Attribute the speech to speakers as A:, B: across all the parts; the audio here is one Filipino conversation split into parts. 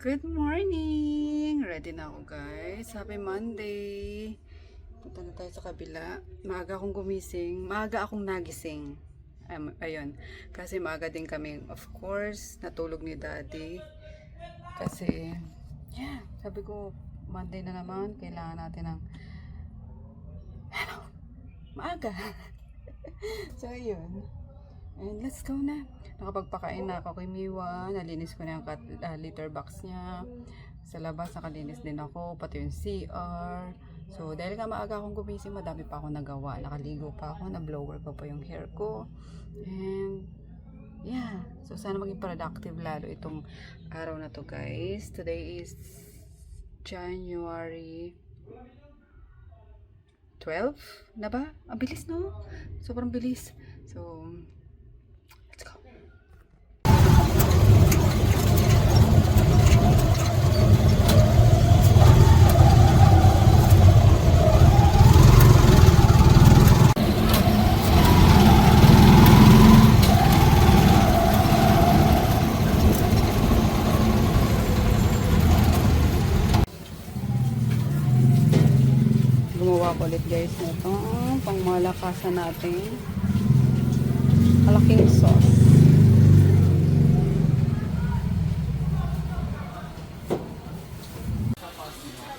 A: Good morning! Ready na ako guys. Happy Monday! Punta na tayo sa kabila. Maaga akong gumising. Maaga akong nagising. Ayun. Kasi maaga din kami. Of course, natulog ni Daddy. Kasi, sabi ko, Monday na naman. Kailangan natin ng maaga. So, ayun. And let's go na. Nakapagpakain na ako kay Miwa. Nalinis ko na yung litter box niya. Sa labas, nakalinis din ako. Pati yung CR. So, dahil nga maaga akong gumising, madami pa ako nagawa. Nakaligo pa ako. Na-blower ko pa yung hair ko. And, yeah. So, sana maging productive lalo itong araw na to, guys. Today is January 12 na ba? Ang bilis, no? Sobrang bilis. So, let's go. Gumawa ko ulit guys nito pang malakasan natin malaking sauce.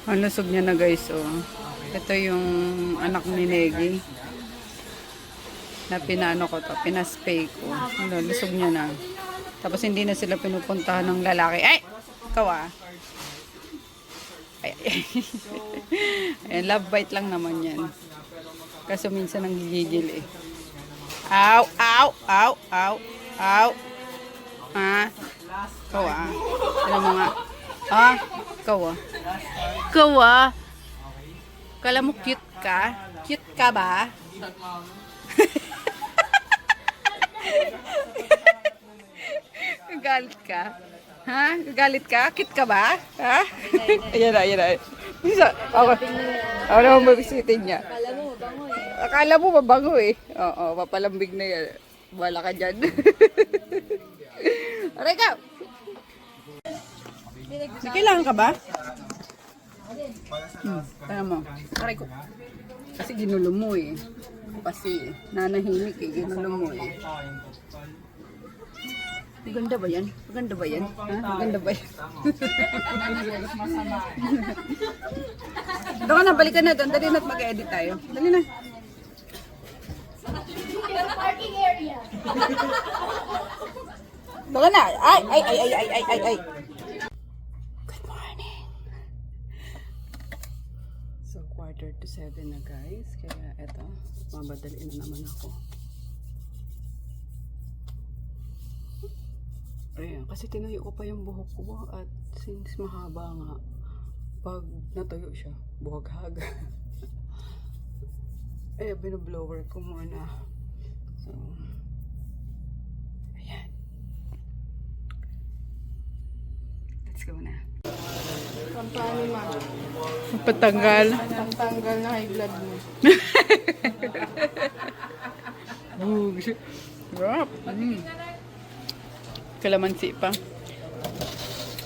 A: Ang lusog niya na guys, oh. Ito yung anak ni Negi na pinano ko to, pinaspay ko. Ano, lusog niya na. Tapos hindi na sila pinupuntahan ng lalaki. Ay! Ikaw ah. Ay. Ayan, love bite lang naman yan. Kaso minsan ang gigigil eh. Ow! Ow! Ow! Ow! Ow! Ha? Ikaw ah. Ano mo nga? Ah? Ikaw ah. Ikaw ah. Kala mo cute ka? Cute ka ba? Galit ka? Ha? Galit ka? Cute ka ba? Ha? Ayan na, ayan na. Ako naman mabisitin niya.
B: Akala mo mabango eh.
A: Akala mo mabango eh. Oo, papalambig na yan. Wala ka dyan. Aray ka! May kailangan ka ba? Tara mo. Aray ko. Kasi ginulo mo eh. Kasi nanahimik eh. Ginulo mo eh. Maganda ba yan? Maganda ba yan? Ha? Maganda ba yan? Doon ka na, balikan na doon. Dali na at mag-edit tayo. Dali na.
B: Parking area.
A: Doon ka na. Ay, ay, ay, ay, ay, ay, ay, ay. Good morning. So, 6:45 na guys. Kaya eto, mabadaliin na naman ako. Ayan, kasi tinayo ko pa yung buhok ko at since mahaba nga, pag natuyo siya, buhaghag. Eh, binoblower ko muna. So, ayan. Let's go na.
B: Pampano ma.
A: Patanggal.
B: Pantanggal na high blood mo.
A: Sarap. Kalamansi pa.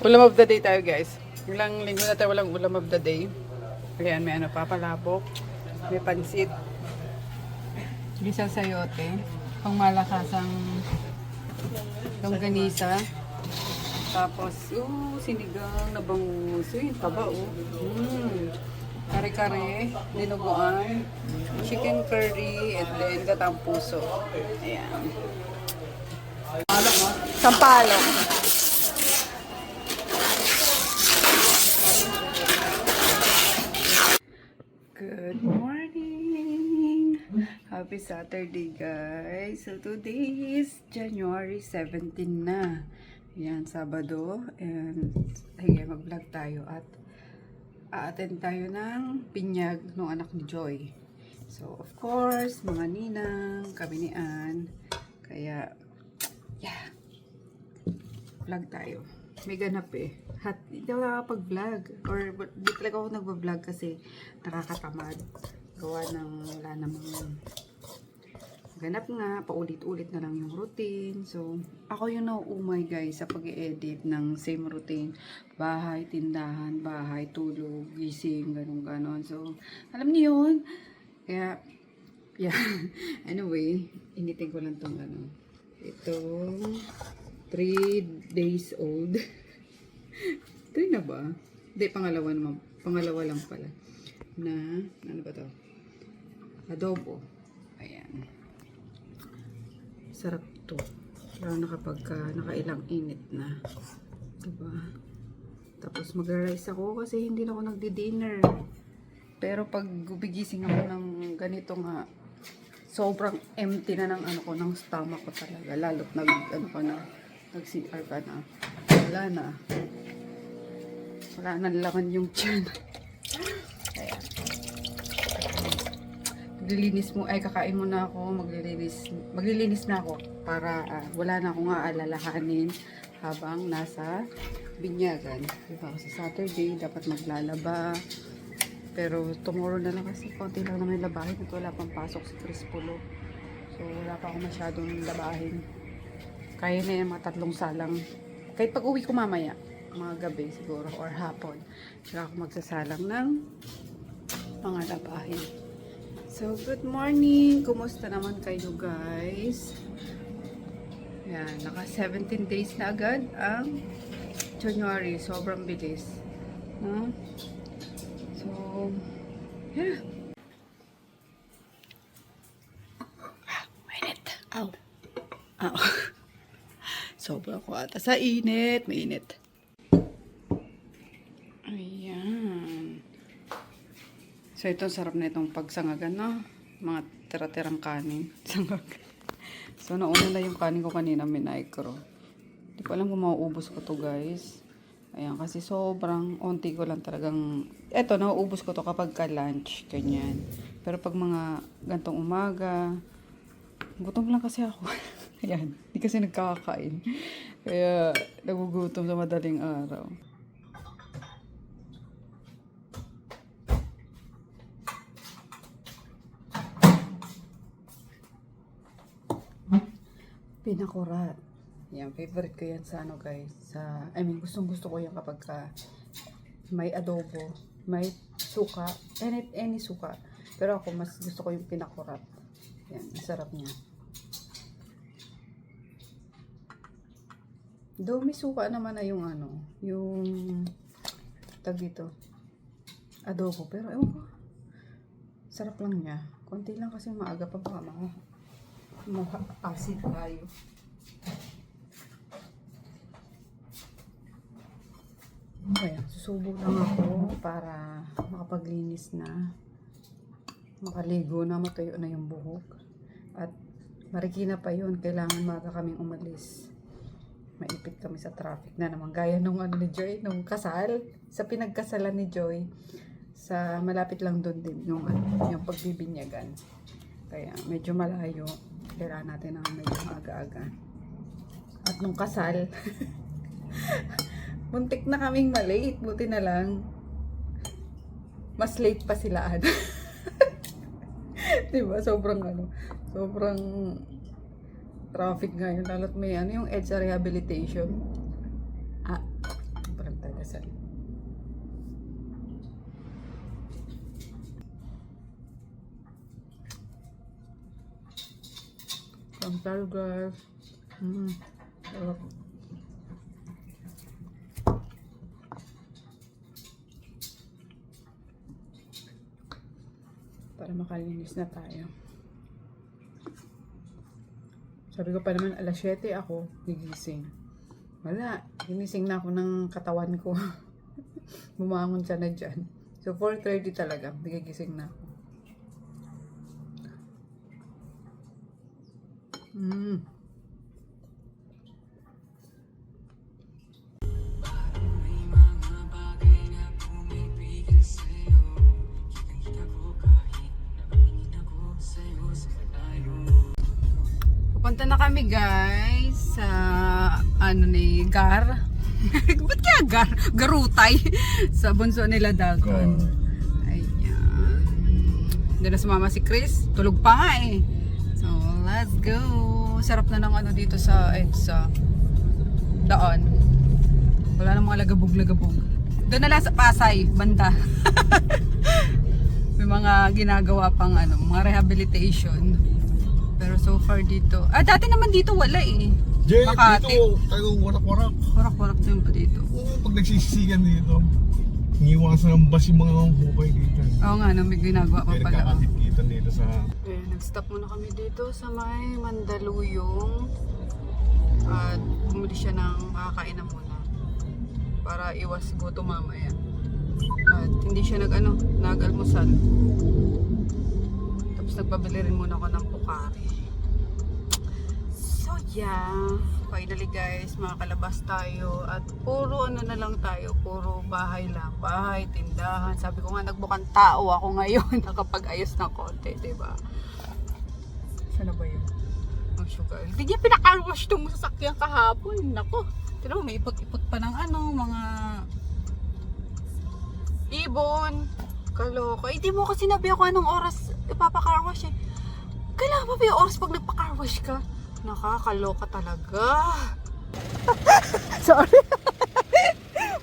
A: Ulam of the day tayo guys. Ilang linggo na tayo walang ulam of the day. Ayan, may ano pa, palabok. May pansit. Gisang sayote. Pang malakasang longganisa. Tapos, sinigang na bangus. Yung taba, Kare-kare, dinuguan, chicken curry, and then gatang puso. Ayan. Sampalok. Good morning. Happy Saturday, guys. So today is January 17 na. Yan, Sabado. And ayan, mag-vlog tayo at a-attend tayo ng pinyag ng anak ni Joy. So, of course, mga ninang, kami ni Ann. Kaya, yeah. Vlog tayo. May ganap eh. Hindi ako nakakapag-vlog. Or, di talaga ako nagpa-vlog kasi nakakatamad. Gawa ng wala namang ganap nga, paulit-ulit na lang yung routine. So, ako yung nauumay guys sa pag-edit ng same routine. Bahay, tindahan, bahay, tulog, gising, ganun-ganon. So, alam niyo yun. Kaya, yeah. Anyway, initin ko lang tong ano. Itong 3 days old. 3 na ba? Hindi, pangalawa naman. Pangalawa lang pala. Na, ano ba to? Adobo. Ayan. Sarap to. Lalo na kapag nakailang init na. Diba? Tapos mag-rice ako kasi hindi na ako nagdi-dinner. Pero pag gubigising ako ng ganito nga, sobrang empty na ng ano ko, ng stomach ko talaga. Lalo't nag-CR ka na. Wala na. Wala na laman yung tiyan. Ayan. Maglilinis mo, ay kakain mo na ako, maglilinis na ako para wala na akong aalalahanin habang nasa binyagan. Diba? Kasi Saturday, dapat maglalaba. Pero tomorrow na lang kasi konti lang naman labahin at wala pang pasok si Chris Pulo. So wala pa ako masyadong labahin. Kaya na yung mga 3 salang. Kahit pag uwi ko mamaya, mga gabi siguro or hapon, saka ako magsasalang ng mga labahin. So, good morning! Kumusta naman kayo guys? Yan, naka 17 days na agad ang January. Sobrang bilis. No? So, yeah. Mainit. Ow. Ow. Sobrang ko ata sa init. Mainit. Ayan. So, ito sarap na itong pagsangagan, no? Mga tira-tirang kanin. Sangag. So, nauna na yung kanin ko kanina, minaycro. Hindi ko alam kung mauubos ko to guys. Ayan, kasi sobrang onti ko lang talagang... Eto, nauubos ko to kapag ka-lunch, ganyan. Pero pag mga gantong umaga, gutom lang kasi ako. Ayan, hindi kasi nagkakain. Kaya, nagugutom sa madaling araw. Pinakurat. Yan, favorite ko yan sa ano guys. Gustong gusto ko yan kapag may adobo, may suka, any suka. Pero ako mas gusto ko yung pinakurat. Yan, sarap niya. Do may suka naman na yung ano, yung tag dito. Adobo, pero ewan ko. Sarap lang niya. Konti lang kasi maaga pa baka acid tayo. Kaya susubo lang ako para makapaglinis na, makaligo na, matuyo na yung buhok. At marikina pa yun, kailangan maaga kaming umalis. Maipit kami sa traffic na naman. Gaya nung ano ni Joy, nung kasal, sa pinagkasalan ni Joy, sa malapit lang doon din yung pagbibinyagan. Kaya medyo malayo. Kailangan natin ng medyo maaga-aga. At nung kasal, muntik na kaming malate. Buti na lang, mas late pa sila. Diba? Sobrang traffic ngayon. Lalo't may yung EDSA rehabilitation. Sobrang talasan. Kamsal guys. Sarap. Para makalinis na tayo. Sabi ko pa naman alas 7 ako gigising. Wala. Ginising na ako ng katawan ko. Bumangon siya na dyan. So 4:30 talaga. Gigising na ako. Pupunta na kami guys sa Gar. Ba't kaya Gar? Garutay. Sa bunso nila Dagon. Ayan. Doon na sumama si Chris. Tulog pa nga eh. So Let's go! Sarap na ng ano dito sa EDSA. Daan. Wala nang mga lagabog-lagabog. Doon na lang sa Pasay, banda. May mga ginagawa pang ano, mga rehabilitation. Pero so far dito, dati naman dito wala eh.
C: Jay,
A: Makati.
C: dito, talagang warak-warak.
A: Warak-warak din pa dito.
C: Oo, pag nagsisisigan dito, iniwasan ng bus yung mga hukay dito.
A: Oo nga, no, may ginagawa pa
C: Kaya
A: pala.
C: nagkakakit-kitan dito sa...
A: Nag-stop muna kami dito sa may Mandaluyong. At bumili siya ng kakainan muna. Para iwas gutom mamaya. At hindi siya nag-almusal. Tapos nagpabili rin muna ako ng Pocari. So yeah, finally guys, makakalabas tayo. At puro ano na lang tayo, puro bahay lang. Bahay, tindahan. Sabi ko nga, nagbukang tao ako ngayon. Nakapag-ayos ng konti, diba? Saan na ba yun? Ang sugar. Hindi niya pinaka-wash itong sasakyan kahapon. Nako. Pero may ipot-ipot pa ng mga ibon. Kaloko. Hindi mo kasi sinabi ako anong oras ipapa-carwash eh. Kailangan pa ba yung oras pag nagpa-carwash ka? Nakakaloka talaga. Sorry.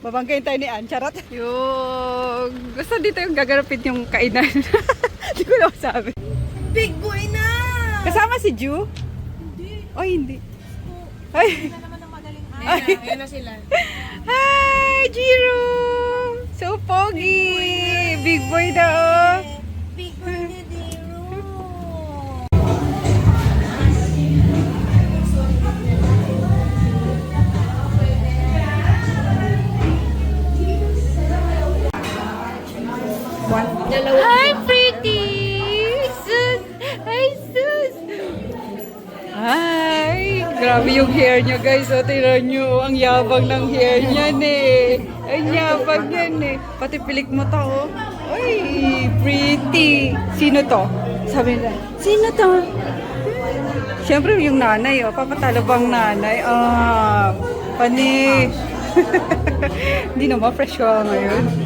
A: Babanggayin tayo ni Ann. Charot. Yung gusto dito yung gagarapin yung kainan. Hindi ko na masabi.
B: Big boy na!
A: Kasama si Ju?
B: Hindi.
A: O hindi. Ay.
B: Hindi na naman ang magaling. Ayun na sila.
A: Hi, Jiro! So pogi! Big boy daw.
B: Big boy ni Diro.
A: Hi, pretty! Sus! Hi, sus! Hi! Grabe yung hair niya, guys. O, tingnan nyo. Ang yabang ng hair niya, eh. Ang yabang yan, eh. Pati pilik mo to, oh. Uy, pretty! Sino to? Sabi nila, sino to? Siyempre, yung nanay, oh. Papatalo bang nanay? Pani. Hindi naman, fresh ka ngayon.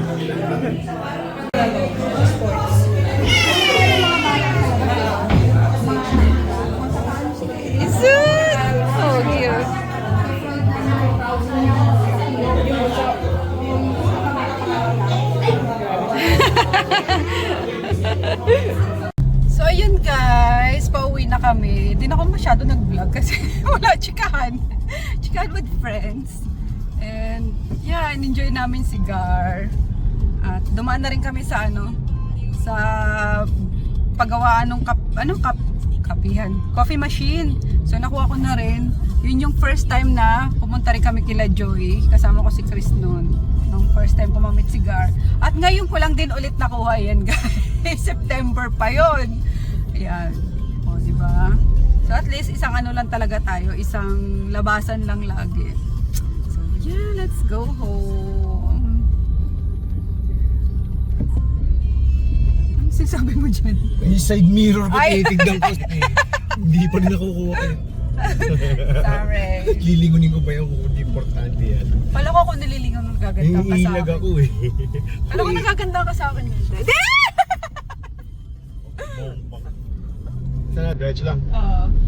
A: Oh, cute. So ayun guys, pauwi na kami. Hindi na ako masyado nag-vlog kasi wala chikahan. Chikahan with friends. And yeah, enjoy namin si Gar. At dumaan na rin kami sa sa paggawaan ng kapihan, coffee machine. So nakuha ko na rin. Yun yung first time na pumunta rin kami kila Joey. Kasama ko si Chris noon. Nung first time ko mamit si Gar. At ngayon ko lang din ulit nakuha yan guys. September pa yon. Ayan. O, diba? So at least isang lang talaga tayo. Isang labasan lang lagi. So yeah, let's go home. Ano sinasabi mo dyan?
C: Yung side mirror ko,
A: Ay.
C: tinitignan ko. Hindi pa rin nakukuha ko.
A: Sorry.
C: Lilingunin ko ba yung kung importante yan?
A: Pala ko kung nililingon mo gaganda ka sa
C: Iilag
A: akin.
C: ako eh.
A: Pala ko nagaganda ka sa akin. Hindi!
C: Sana, diretso lang.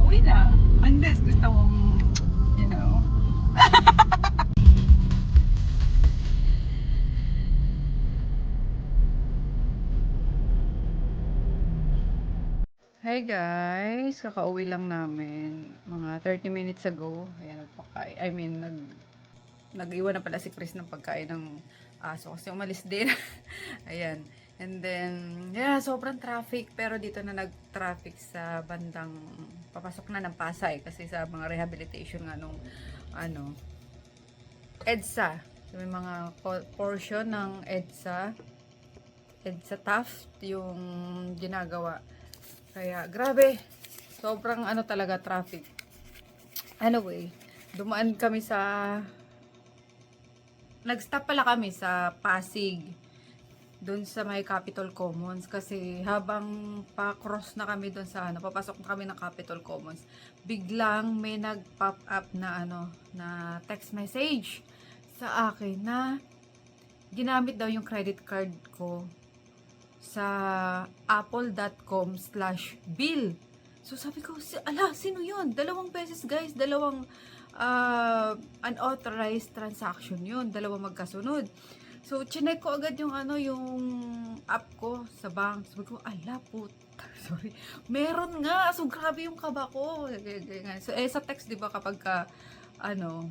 A: Uwi na. Unless gusto mong, you know. Hi guys, kakauwi lang namin mga 30 minutes ago. Ayan, nag-iwan na pala si Chris ng pagkain ng aso kasi umalis din. Ayan. And then, yeah, sobrang traffic. Pero dito na nag-traffic sa bandang papasok na ng Pasay kasi sa mga rehabilitation nga nung EDSA. So, may mga portion ng EDSA Taft yung ginagawa. Kaya, grabe. Sobrang talaga traffic. Anyway, dumaan kami nag-stop pala kami sa Pasig. Doon sa may Capitol Commons. Kasi habang pa-cross na kami doon sa papasok na kami ng Capitol Commons, biglang may nag-pop up na na text message sa akin na ginamit daw yung credit card ko sa apple.com/bill. So sabi ko, sino yun? 2 beses guys, unauthorized transaction yun, 2 magkasunod. So, chinek ko agad yung yung app ko sa bank. Sabi ko, puta, sorry. Meron nga. So, grabe yung kaba ko. So, sa text, di ba, kapag ka,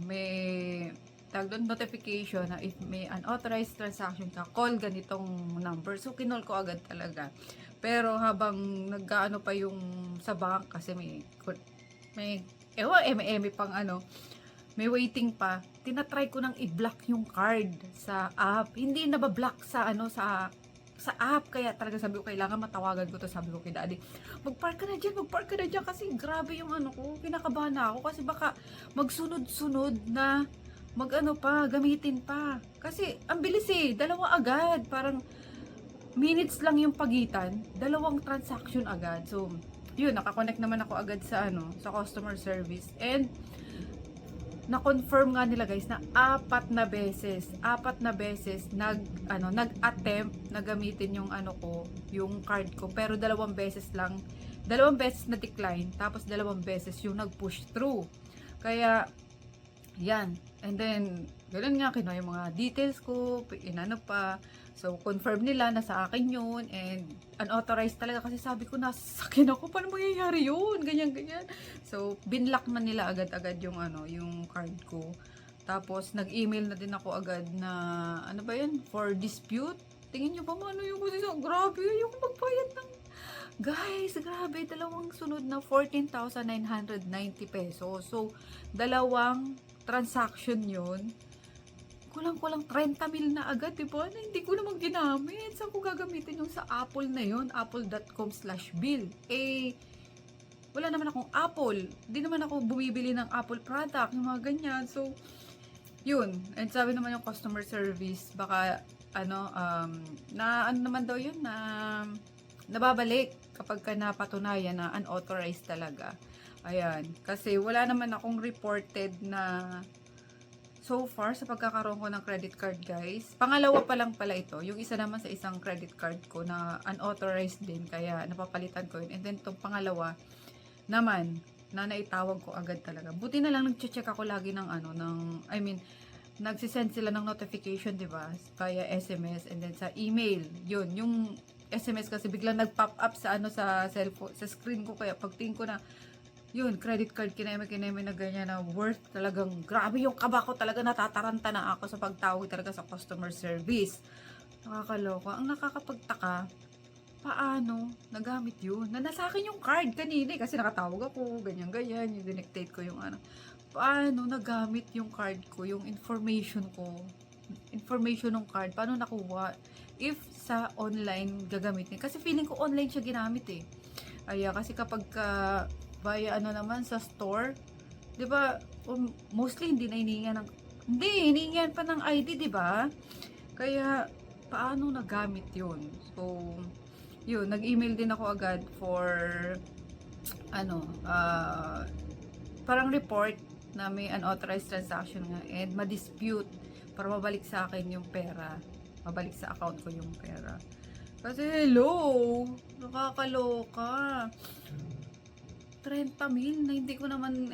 A: may tag doon notification na if may unauthorized transaction ka, call ganitong number. So, kinol ko agad talaga. Pero habang nagkaano pa yung sa bank, kasi may pang may waiting pa, tinatry ko nang i-block yung card sa app. Hindi nabablock sa sa app. Kaya talaga sabi ko, kailangan matawagan ko to. Sabi ko kay daddy, magpark ka na dyan kasi grabe yung ko. Kinakabahan na ako kasi baka magsunod-sunod na gamitin pa. Kasi ang bilis 2 agad. Parang minutes lang yung pagitan, 2 transaction agad. So, yun, nakakonect naman ako agad sa sa customer service. And na-confirm nga nila guys na 4 na beses nag-attempt na gamitin yung yung card ko, pero 2 beses lang, 2 beses na decline, tapos 2 beses yung nag-push through. Kaya yan, and then ganoon nga, kinuha yung mga details ko, pa. So, confirm nila na sa akin yun, and unauthorized talaga kasi sabi ko, nasa akin ako, paano mangyayari yun? Ganyan. So, binlock na nila agad-agad yung yung card ko. Tapos, nag-email na din ako agad na, for dispute. Tingin nyo ba yung posisyon? Grabe, yung magbayad ng, guys, grabe, 2 sunod na 14,990 pesos. So, 2 transaction yun. Kulang-kulang 30 mil na agad, diba? Na hindi ko naman ginamit. Saan ko gagamitin yung sa Apple na yun? Apple.com/bill. Wala naman akong Apple. Hindi naman ako bumibili ng Apple product, yung mga ganyan. So, yun. And sabi naman yung customer service, baka, naman daw yun, na nababalik kapag ka napatunayan na unauthorized talaga. Ayan. Kasi wala naman akong reported na so far, sa pagkakaroon ko ng credit card, guys. Pangalawa pa lang pala ito. Yung isa naman sa isang credit card ko na unauthorized din. Kaya napapalitan ko yun. And then itong pangalawa naman, na naitawag ko agad talaga. Buti na lang nag-check ako lagi ng nagsisend sila ng notification, diba? Via SMS and then sa email. Yun, yung SMS kasi biglang nag-pop up sa sa cellphone, sa screen ko. Kaya pagtingin ko na, yun, credit card, kineme na ganyan na worth talagang, grabe yung kaba ko talaga, natataranta na ako sa pagtawag talaga sa customer service. Nakakaloka. Ang nakakapagtaka, paano nagamit yun? Na nasa akin yung card kanina kasi nakatawag ako, ganyan, yung dinectate ko yung Paano nagamit yung card ko, yung information ng card, paano nakuha? If sa online gagamitin. Kasi feeling ko online siya ginamit kasi kapag via naman sa store, 'di ba? Mostly hindi na hinihingan pa ng ID, 'di ba? Kaya paano nagamit 'yun? So, 'yun, nag-email din ako agad for parang report na may unauthorized transaction nga and ma-dispute para mabalik sa akin yung pera. Mabalik sa account ko yung pera. Kasi hello, nakakaloka. 30 mil na hindi ko naman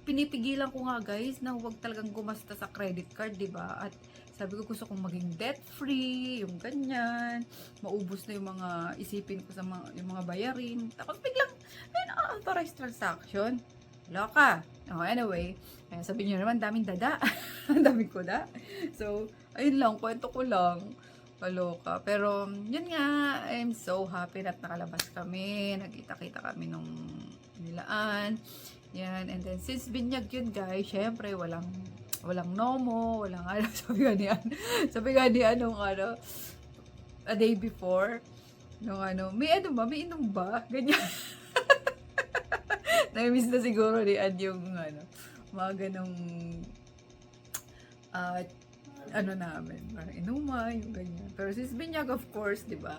A: pinipigilan ko nga guys na huwag talagang gumasta sa credit card, diba? At sabi ko gusto kong maging debt free, yung ganyan, maubos na yung mga isipin ko sa yung mga bayarin. Tapos biglang may unauthorized transaction. Loka. Anyway, sabi niyo naman daming dada. Daming kuda. So, ayun lang, kwento ko lang. Kaloka. Pero, yun nga, I'm so happy na nakalabas kami. Nagkita-kita kami nung nilaan. Yan. And then, since binyag yun, guys, syempre, walang nomo, walang sabi nga ni a day before, nung may inom ba? Ganyan. Na-miss na siguro ni Ad yung, mga ganong, namin, parang inuma, yung ganyan. Pero since binyag, of course, di ba?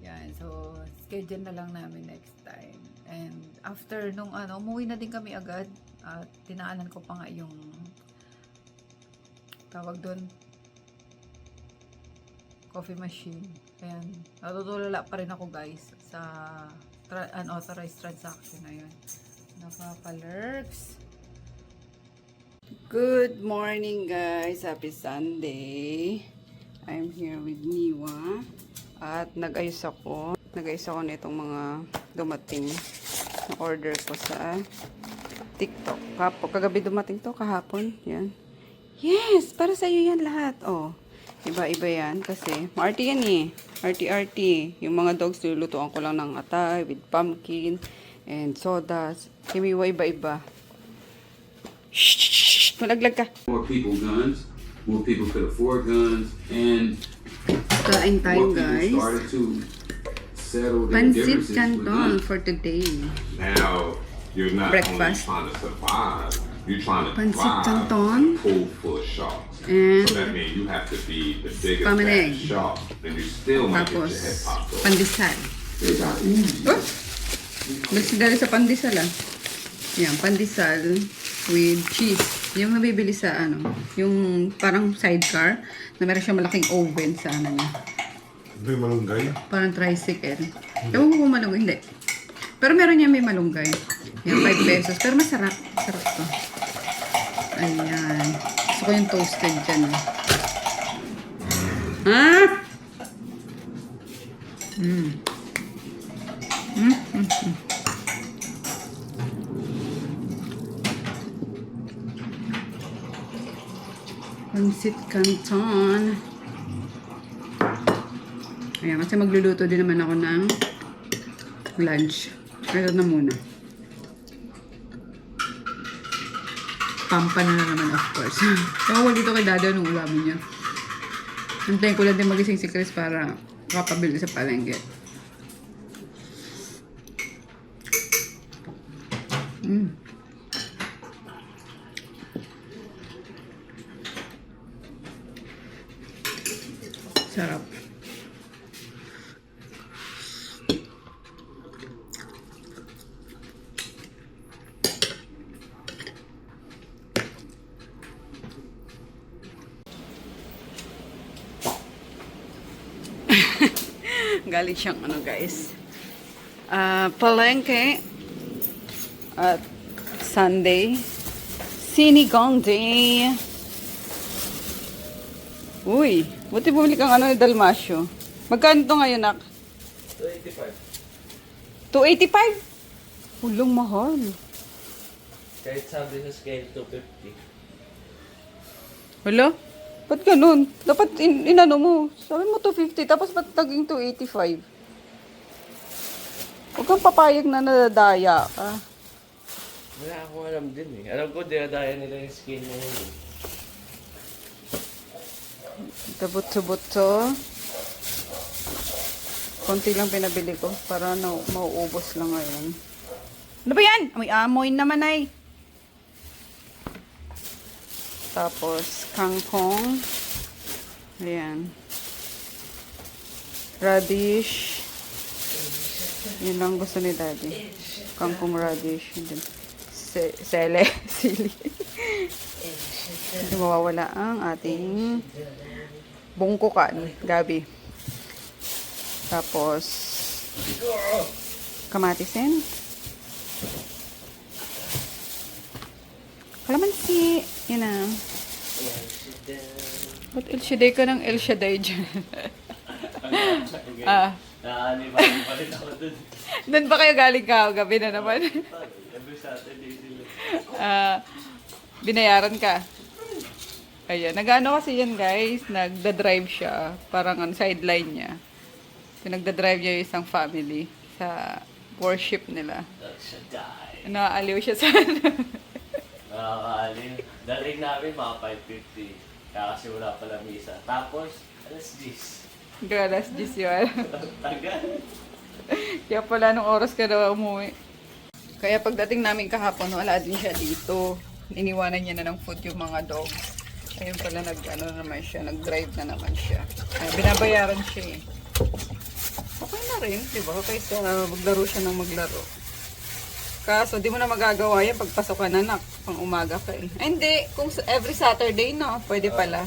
A: Yan, so, schedule na lang namin next time. And, after nung, umuwi na din kami agad, at tinaanan ko pa nga yung, tawag doon, coffee machine. Ayan, natutulala pa rin ako, guys, sa unauthorized transaction na yun. Nakaka-lurks. Good morning guys! Happy Sunday! I'm here with Niwa. At nag-ayos ako. Nag-ayos ako nitong mga dumating na order ko sa TikTok. Kagabi dumating to, kahapon. Yan. Yes! Para sa'yo yan lahat. Oh. Iba-iba yan kasi marty yan eh. Arty-arty. Yung mga dogs, nilulutuan ko lang ng atay with pumpkin and sodas. Kimiwa iba-iba. Shh! Malaglag ka.
D: More people guns. More people could afford guns. And
A: Kain tayo
D: more people
A: guys.
D: started to settle their
A: Pancit
D: differences with
A: canton
D: guns.
A: for today.
E: Now, you're not
A: Breakfast.
E: only trying to survive, you're trying to
A: Pancit
E: thrive
A: canton.
E: in a pool full of sharks.
A: And
E: So that means you have to be the biggest
A: Pamaneg.
E: fat shark, and you still might get
A: tapos
E: your head popped off.
A: pandesal. Oh! Basta dali sa pandesal ah. Yan, pandesal with cheese. Yung mabibili sa ano, yung parang sidecar na meron siya malaking oven sa ano niya.
C: May malunggay.
A: Parang tricycle. Ewan ko kung malunggay. Hindi. Pero meron niya may malunggay. Yan, 5 pesos. Pero masarap. Sarap to. Ayan. Gusto ko yung toasted dyan. Ha? Pancit canton. Ayan, kasi magluluto din naman ako ng lunch. Ito na muna. Pampa na naman, of course. Tawag dito kay Dada nung ulamin niya. Antayin ko lang din magising si Chris para kapabili sa palengke. Sarap. Galing siyang ano guys. Palengke at Sunday. Sinigang day. Uy, buti bumili kang ano ni Dalmasyo. Magkano to ngayon, nak? 285. 285? Ulong mahal.
F: Kahit sabi sa scale 250.
A: Wala? Ba't ganun? Dapat inano mo. Sabi mo 250, tapos ba't naging 285? Huwag kang papayag na nadadaya ka.
F: Wala akong alam din eh. Alam ko, dinadaya nila yung scale na yun eh.
A: Buto-buto. Konti lang pinabili ko para mauubos lang ngayon. Ano ba yan? Amoy naman ay. Tapos, kangkong. Ayan. Radish. Yun lang gusto ni Daddy. Kangkong radish. Yun din. Sili. Hindi mawawala ang ating bungkukan. Gabi. Tapos, kamatisin. Kalamansi. Yun na. Ba't El Shaddai ka ng El Shaddai dyan?
F: Nakalimutan pa rin ako dun.
A: Doon pa kayo galing ka? Gabi na naman.
F: Every Saturday sila.
A: Binayaran ka. Ayan. Nag-ano kasi yan guys. Nagda-drive siya. Parang on sideline niya. So, nagda-drive niya yung isang family sa worship nila.
F: Shaddai.
A: Naaaliw siya sa
F: Nakakaaliw. Daling namin mga 5:50. Kaya kasi wala pala misa. Tapos, alas 10.
A: Galas 10 yun.
F: Tagal.
A: Kaya pala nung oras ka na umuwi. Kaya pagdating namin kahapon, wala din siya dito. Iniwanan niya na ng food yung mga dogs. Ayun pala nag-drive na naman siya. Binabayaran siya eh. Okay na rin, di ba? Kaysa maglaro siya ng maglaro. Kaso, di mo na magagawa yan pagpasok ka na, pang umaga ka eh. Ay, hindi. Kung every Saturday, no? Pwede pala.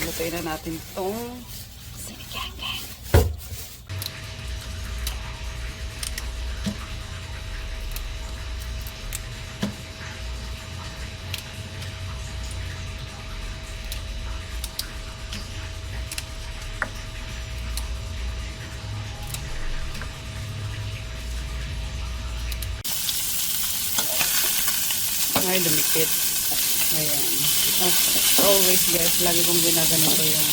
A: Lutuin na natin itong sinigang. Ay, dumikit. Ayan. As always guys, lagi kong ginaganito yung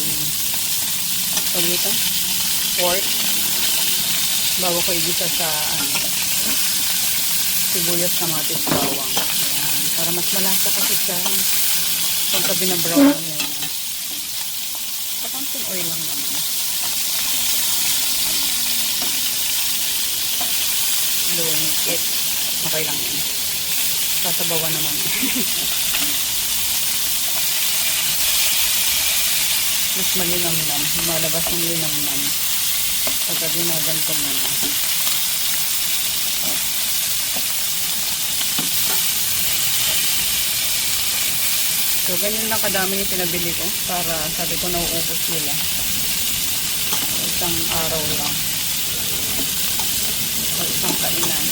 A: pag ito, pork. Bago ko igisa sa sibuyas, kamatis, bawang. Ayan. Para mas malasa kasi sa pagka binabrown mo yun. Sa konting oil lang naman. Lumikit. Okay lang yun. Sasabawan naman. Mas malinamnam. Lumalabas ng linamnam. Pagka ginaganto muna. So, ganyan lang kadami yung pinabili ko. Para sabi ko nauubos nila. Isang araw lang. O isang kainan.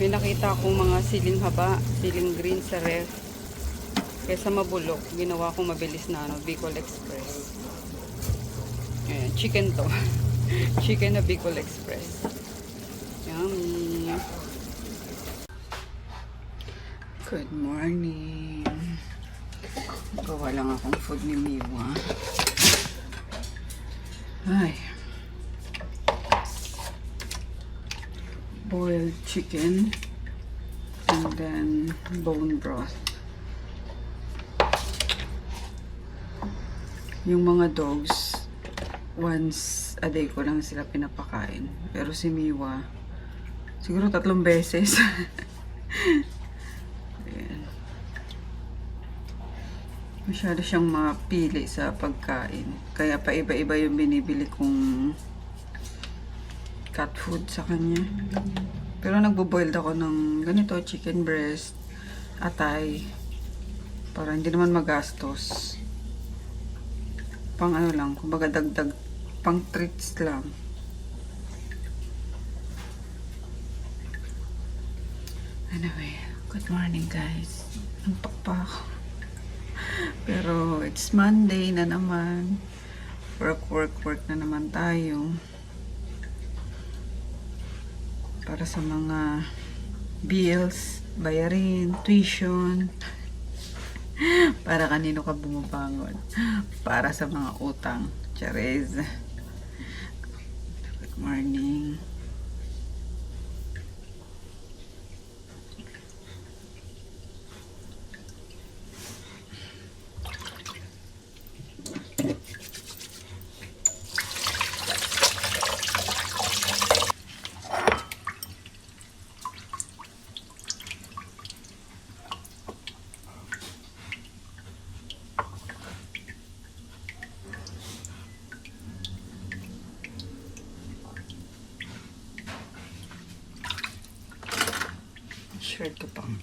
A: May nakita akong mga siling haba, siling green sa ref. Kesa mabulok, ginawa kong mabilis na Bicol Express. Ayan, chicken to. Chicken na Bicol Express. Yummy. Good morning. Gawa lang akong food ni Miwa. Ay. Boiled chicken and then bone broth. Yung mga dogs, once a day ko lang sila pinapakain. Pero si Miwa, siguro 3 beses. Ayan. Masyado siyang mapili sa pagkain. Kaya pa iba-iba yung binibili kong cat food sa kanya. Pero nagbo-boiled ako ng ganito, chicken breast, atay, para hindi naman magastos. Pang ano lang, kumbaga dagdag, pang treats lang. Anyway, good morning guys. Antok pa ako. Pero it's Monday na naman. Work na naman tayo. Para sa mga bills, bayarin, tuition. Para kanino ka bumabangon? Para sa mga utang. Charez. Good morning. Shirt ko pang.